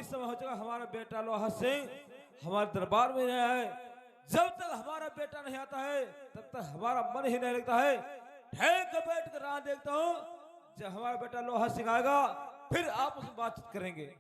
समय हो चुका, हमारा बेटा लोहा सिंह हमारे दरबार में नहीं आए। जब तक हमारा बेटा नहीं आता है तब तक हमारा मन ही नहीं लगता है। ठहर कर बैठ कर राह देखता हूँ, जब हमारा बेटा लोहा सिंह आएगा फिर आप उससे बातचीत करेंगे।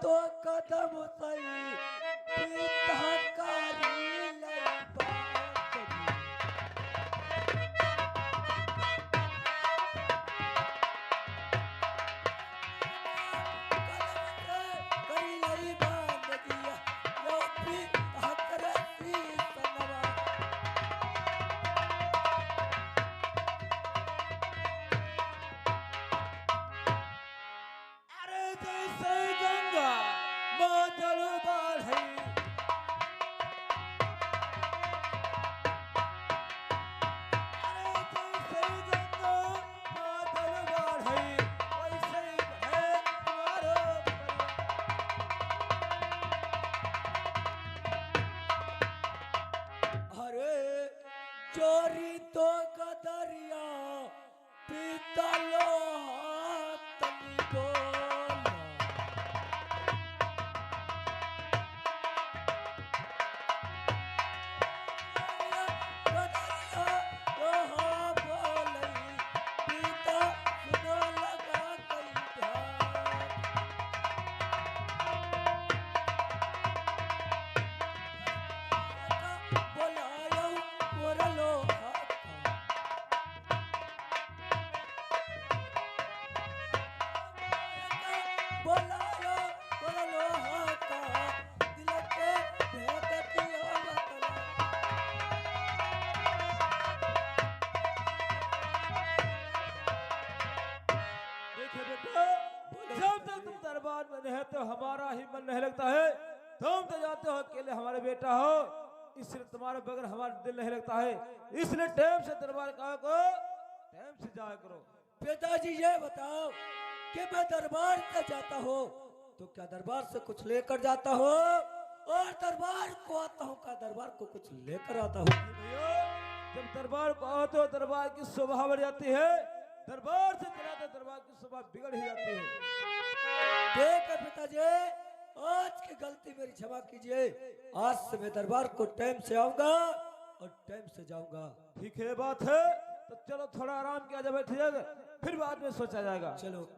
तो कदम सही पिता कारी लई बात करी लई बात दिया यो पिता करती सनवा अरे जैसे गंगा बादल बढ़ई, अरे जैसे गंगा बादल बढ़ई, वैसे है तुम्हारो अरे चोरी तो कदरिया पिता लो तनी बोला कदरिया ओहो बोलई पिता सुनो लगा कई ध्यान बोलायो मोरलो ही मन नहीं लगता है। तुम तो जानते हो अकेले हमारे बेटा हो, इसलिए तुम्हारे बगैर हमारा दिल नहीं लगता है। इसलिए टाइम से दरबार का को टाइम से जाया करो। पिताजी ये बताओ कि मैं दरबार से जाता हूँ तो क्या दरबार से कुछ लेकर जाता हूँ, और दरबार को आता हूँ क्या दरबार को कुछ लेकर आता हूँ? भैया जब दरबार को आओ तो दरबार की शोभा बढ़ जाती है, दरबार से चला तो दरबार की शोभा बिगड़ ही जाती है। ठीक है पिताजी, आज की गलती मेरी क्षमा कीजिए। आज से मैं दरबार को टाइम से आऊंगा और टाइम से जाऊंगा। ठीक है बात है, तो चलो थोड़ा आराम किया जाए, बैठ जाएगा, फिर बाद में सोचा जाएगा। चलो।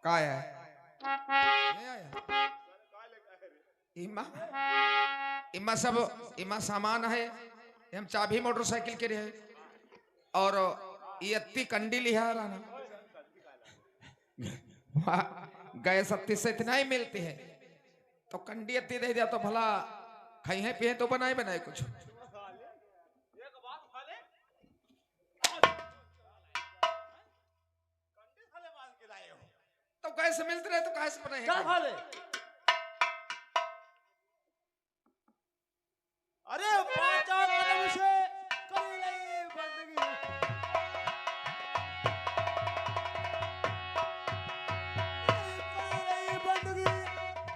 काय है नहीं आया इमा इमा सब इमा सामान है, हम चाबी मोटरसाइकिल के रहे और ये अत्ती कंडी लिहा राना गैस अत्ती से इतना ही मिलती है, तो कंडी अत्ती दे दिया तो भला खाई है पिए तो बनाए बनाए कुछ। तो गैस मिलते रहे तो कैसे बनाए क्या हाल है? अरे पांचा कदम से कर ले बंदगी,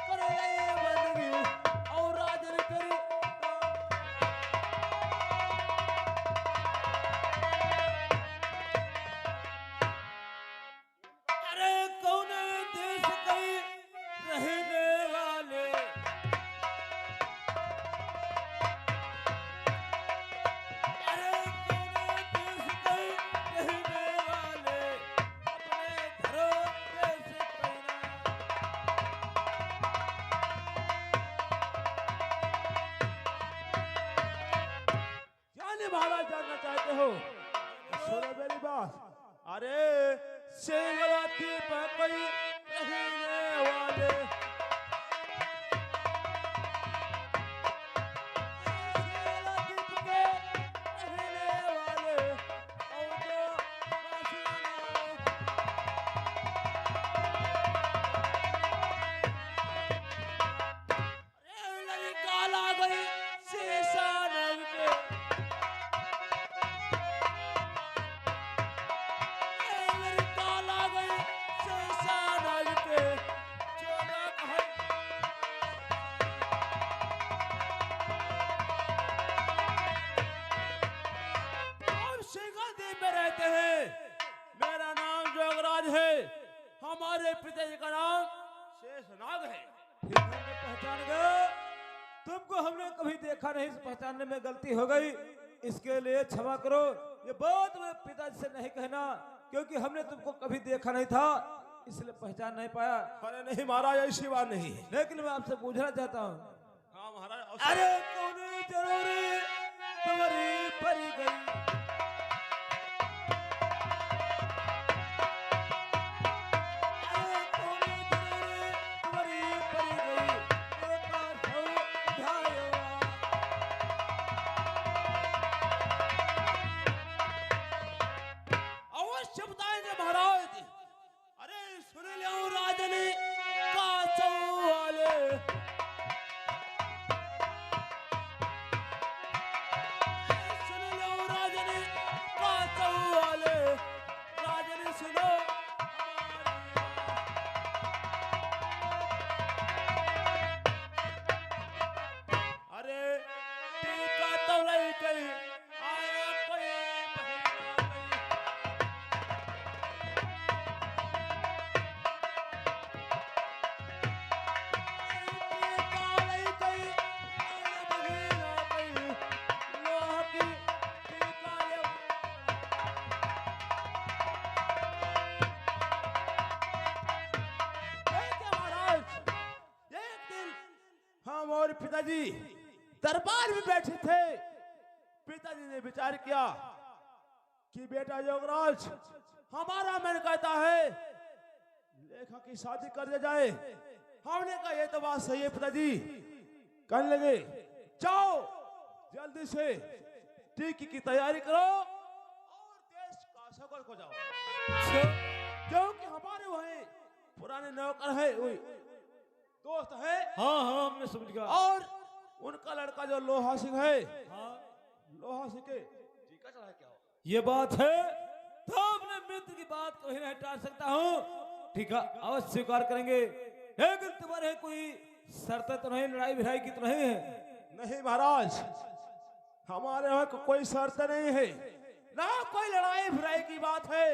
कर ले बंदगी और राजन तेरी अरे कौन देश के रहने वाले, अरे कौन देश के रहने वाले अपने घरों कैसे पहना। जाने वाला जानना चाहते हो तो सुनो मेरी बात। अरे सेवलाती पर कोई रहने वाले, सेवलाती के रहने वाले और जो अरे लड़का ला गई शेषानग के, रहते हैं। मेरा नाम जोगराज है, हमारे पिताजी का नाम शेषनाग है। ठीक हमने पहचान गए, तुमको हमने कभी देखा नहीं, पहचानने में गलती हो गई, इसके लिए क्षमा करो। ये बात मैं पिताजी से नहीं कहना, क्योंकि हमने तुमको कभी देखा नहीं था, इसलिए पहचान नहीं पाया। अरे नहीं महाराज, ऐसी बात नहीं है। लेकिन मैं आपसे पूछना चाहता हूँ, हाँ महाराज। अरे कौन जरूरी तुम्हारी परी गई, अरे कौन जरूरी तुम्हारी परी गई, एक बार सौ ध्यायो। अवश्य बताएंगे महाराज। अरे सुन लो राजनी का चौवाले, गई, आया कोई बहन आ गई। हम और पिताजी दरबार में बैठे थे। पिताजी ने विचार किया कि बेटा योगराज, हमारा मन कहता है लेखा की शादी कर दिया जाए। हमने कहा ये तो बात सही है पिताजी। कहने लगे जाओ जल्दी से टीकी की तैयारी करो और देश का सफर को जाओ, क्योंकि हमारे वहीं पुराने नौकर है, वही दोस्त है। हाँ हाँ मैं समझ गया। और उनका लड़का जो लोहा सिंह है, हाँ लोहा सिंह के टीका चढ़ा क्या हो। ये बात है तो अपने मित्र की बात को ही नहीं टाल सकता हूँ। ठीक है, अवश्य स्वीकार करेंगे, लेकिन तुम्हारे कोई शर्त तो नहीं, लड़ाई भिड़ाई की तो नहीं है? नहीं महाराज, हमारे यहाँ कोई शर्त नहीं है, ना कोई लड़ाई भिड़ाई की बात है।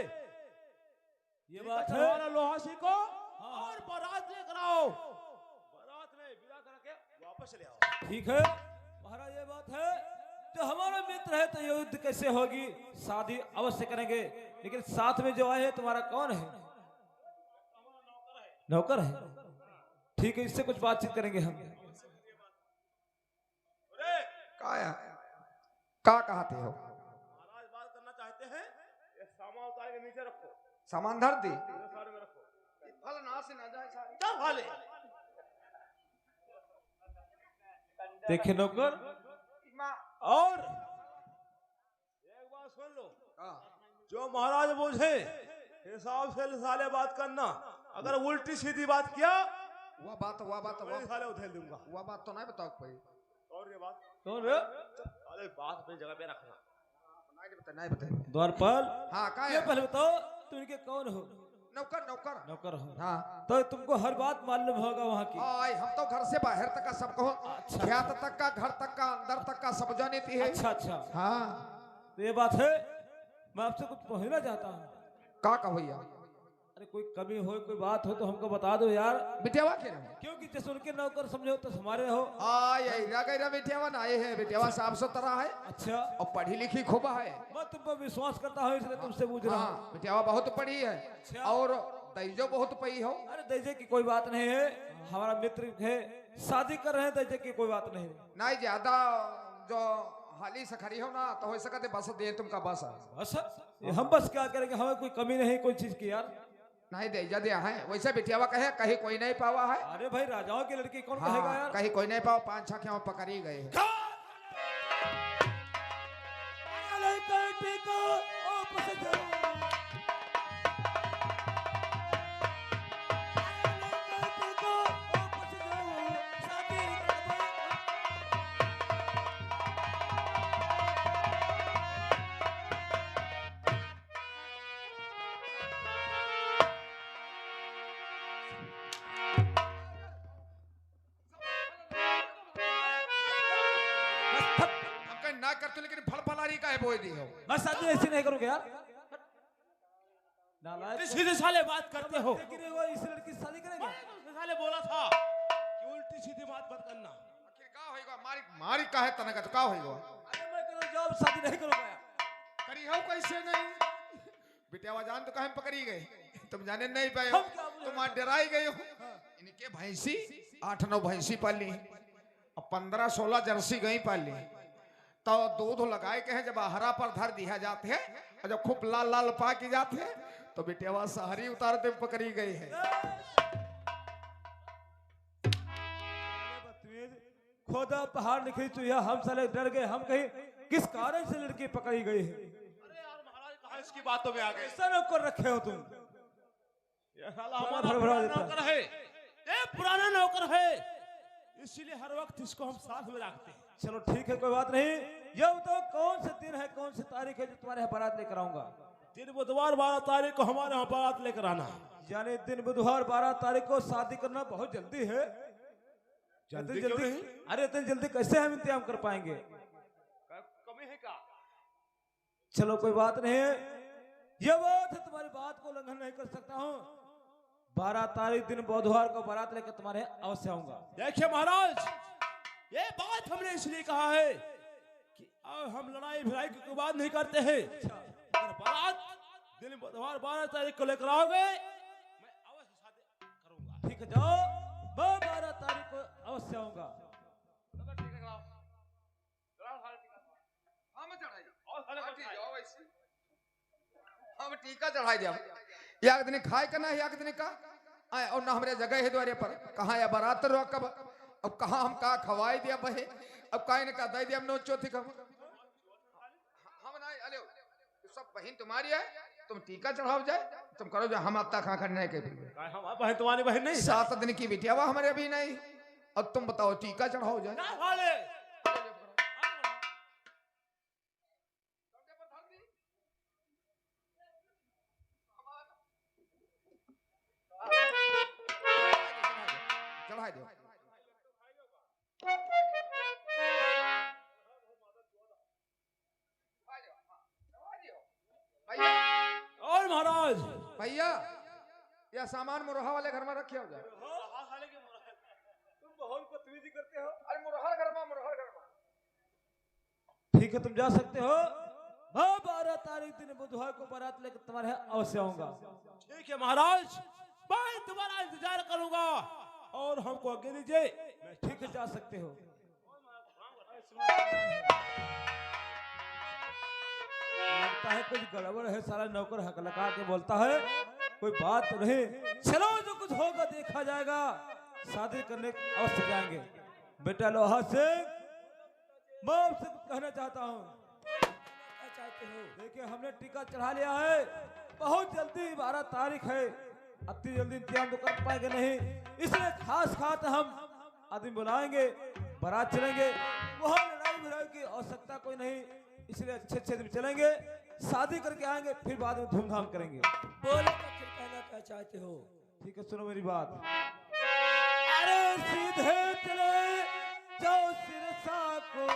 ये बात है। हमारा लोहा सिंह को और बारात लेकर आओ, बारात में विदा करके वापस ले आओ। ठीक है महाराज, ये बात है। तो हमारा मित्र है तो युद्ध कैसे होगी, शादी अवश्य करेंगे, लेकिन साथ में जो आए हैं तुम्हारा कौन है? नौकर है। ठीक है, इससे कुछ बातचीत करेंगे हम। काया का कहते हो? महाराज बात करना चाहते हैं, ये सामान उतार के नीचे रखो, सामान धर दी, सारे में रखो, फल ना से ना जाए सारे। क्या भाले। देखे नौकर, और एक बात सुन लो, जो महाराज बोझे हिसाब से साले बात करना। अगर उल्टी सीधी बात किया वह बात साले उधेल दूंगा। वह बात तो नहीं बताओ कोई। और ये बात कौन है? अरे बात अपनी जगह पे रखना। नहीं बता। द्वारपाल, हाँ का ये पहले बताओ तुम इनके कौन हो? नौकर नौकर नौकर हो। हाँ। तो तुमको हर बात मालूम होगा वहाँ की। आय हम तो घर से बाहर तक का सबको, ख्यात तक का, घर तक का, अंदर तक का सब जानीती है। अच्छा अच्छा, हाँ तो ये बात है। मैं आपसे कुछ पूछना चाहता हूँ। का कहोया? अरे कोई कमी हो, कोई बात हो तो हमको बता दो यार, बिटियावा के रहो। क्योंकि जैसे उनके नौकर समझो तो हमारे हो। आय गैरा बिटियावा ना आए है, बिटियावा साफ सुथरा है अच्छा, और पढ़ी लिखी खूब है। मैं तुम पर विश्वास करता हूँ इसलिए तुमसे पूछ रहा हूँ। हाँ बिटियावा बहुत पढ़ी है अच्छा। और दईजो बहुत पई हो। अरे दर्जे की कोई बात नहीं है, हमारा मित्र है, शादी कर रहे हैं, दर्जे की कोई बात नहीं है। नहीं ज्यादा जो हाली से खड़ी हो ना तो हो सकते बस दे तुमका बस है। बस ये हम बस क्या करेंगे, हमें कोई कमी नहीं कोई चीज की यार। नहीं दे जा दिया है, वैसे बिटियावा कहे कहीं कोई नहीं पावा है। अरे भाई राजाओं की लड़की कौन कहेगा हाँ, यार? कहीं कोई नहीं पावा, 5-6 क्यों पकड़ी गए हैं। हम कहीं ना करते लेकिन फल फलारी का है बोई दी हो। मैं शादी ऐसी नहीं करूंगा यार। नालायक सीधे साले बात करते हो। लेकिन वो इस लड़की से शादी करेंगे? तुमने साले बोला था कि उल्टी सीधी बात मत करना। आखिर का होएगा? मारी मारी का है तनका तो का होएगा? अरे मैं करूँ जॉब, शादी नहीं करूंगा यार। करी हो कैसे नहीं? बिटियावा जान तो कहीं पकड़ी गए, तुम जाने नहीं पाए हो, हम क्या बोले? तुम डराई गए हो। इनके भैंसी 8-9 भैंसी पाली और 15-16 जर्सी गई पाली, तो दूध लगाए के है जब हरा पर धर दिया जाते हैं और जब खूब लाल लाल पा के जाते हैं तो बिटियावा सहारी उतारते पकड़ी गई है। खोदा पहाड़ निकली चुहिया, हम साले डर गए। हम कहीं किस कारण से लड़की पकड़ी गई है? अरे यार महाराज कहाँ इसकी बातों में आ गए। ऐसा नौकर रखे हो तुम? ये साला बड़ा हमारा भड़बड़ा पुराना देता है। नौकर है, ये पुराना नौकर है, इसीलिए हर वक्त इसको हम साथ में रखते हैं। चलो ठीक है, कोई बात नहीं। ये बताओ कौन से दिन है, कौन सी तारीख है जो तुम्हारे यहाँ बारात लेकर आऊंगा? दिन बुधवार 12 तारीख को हमारे यहाँ बारात लेकर आना। यानी दिन बुधवार 12 तारीख को शादी करना बहुत जल्दी है। जल्दी इतनी क्यों नहीं? अरे इतनी जल्दी कैसे हम इंतजाम कर पाएंगे? कमी चलो कोई बात नहीं है, ये बात है, तुम्हारी बात को उल्लंघन नहीं कर सकता हूँ। 12 तारीख दिन बुधवार को बारात लेकर तुम्हारे अवश्य आऊंगा। देखिए महाराज, ये बात हमने इसलिए कहा है कि अब हम लड़ाई भिड़ाई की कोई बात नहीं करते हैं। अगर बारात दिन बुधवार 12 तारीख को लेकर आओगे, मैं अवश्य शादी करूंगा। ठीक है, जाओ, मैं 12 तारीख को अवश्य आऊंगा। हम टीका चढ़ाई दिया, या दिन खाए का ना है, या दिन का आए और ना हमारे जगह है द्वारे पर कहाँ या बारात रो कब, अब कहाँ हम का खवाई दिया बहे, अब काहे ने का दे दिया हम नो चौथी खब हम ना अले सब बहन तुम्हारी है, तुम टीका चढ़ाओ जाए, तुम करो जो हम अब तक कहाँ करने के हम बहन तुम्हारी बहन नहीं, 7 दिन की बिटिया हुआ हमारे अभी नहीं, अब तुम बताओ टीका चढ़ाओ जाए। ना वाले चढ़ाई दो। और महाराज भैया यह सामान मुरहा वाले घर में रखे हो जाए। तुम बहुत बदतमीजी करते हो। अरे मुरहर घर में, मुरहर घर में। ठीक है, तुम जा सकते हो। मैं 12 तारीख दिन बुधवार को बारात लेकर तुम्हारे यहाँ अवश्य आऊंगा। ठीक है महाराज, मैं तुम्हारा इंतजार करूंगा और हमको आगे दीजिए। ठीक है, जा सकते हो। लगता है कुछ गड़बड़ है, सारा नौकर हक लगा के बोलता है, कोई बात तो नहीं। चलो, जो कुछ होगा देखा जाएगा, शादी करने अवश्य जाएंगे। बेटा लोहा सिंह, मैं आपसे कुछ कहना चाहता हूँ। क्या चाहते हो? देखिए, हमने टीका चढ़ा लिया है, बहुत जल्दी 12 तारीख है, अति जल्दी इंतजाम तो कर पाएंगे नहीं, इसलिए खास हम आदमी बुलाएंगे, बारात चलेंगे, वहाँ लड़ाई भिड़ाई की आवश्यकता कोई नहीं, इसलिए अच्छे दिन चलेंगे, शादी करके आएंगे, फिर बाद में धूमधाम करेंगे। बोलो तो फिर कहना क्या चाहते हो? ठीक है, सुनो मेरी बात। अरे सीधे चले जाओ सिरसा को,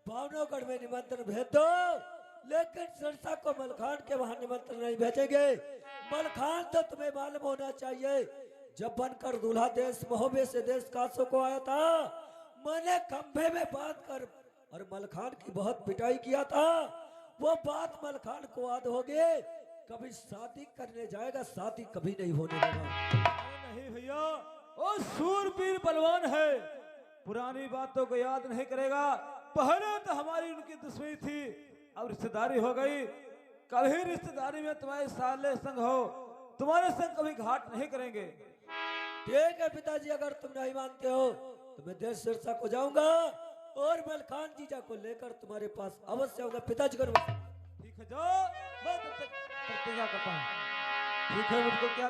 भावनगढ़ में निमंत्रण भेज दो, लेकिन सिरसा को मलखान के वहां निमंत्रण नहीं भेजेंगे। मलखान तो तुम्हें मालूम होना चाहिए, जब बनकर दूल्हा देश महोबे से देश कासों को आया था, मैंने खंभे में बांध कर और मलखान की बहुत पिटाई किया था। वो बात मलखान को याद हो गई, कभी शादी करने जाएगा, शादी कभी नहीं होने देगा। नहीं भैया, वो सूरवीर बलवान है, पुरानी बातों को याद नहीं करेगा। पहले तो हमारी उनकी दुश्मनी थी, अब रिश्तेदारी हो गई। कभी रिश्तेदारी में तुम्हारे साले संग हो, तुम्हारे संग कभी घाट नहीं करेंगे। ठीक है पिताजी, अगर तुम नहीं मानते हो तो मैं देश सिरसा को जाऊंगा और मलखान जीजा को लेकर तुम्हारे पास अवश्य आऊंगा। पिताजी को ठीक है, जाओ, मैं तब तक प्रतिज्ञा करता हूँ। ठीक है, मुझको क्या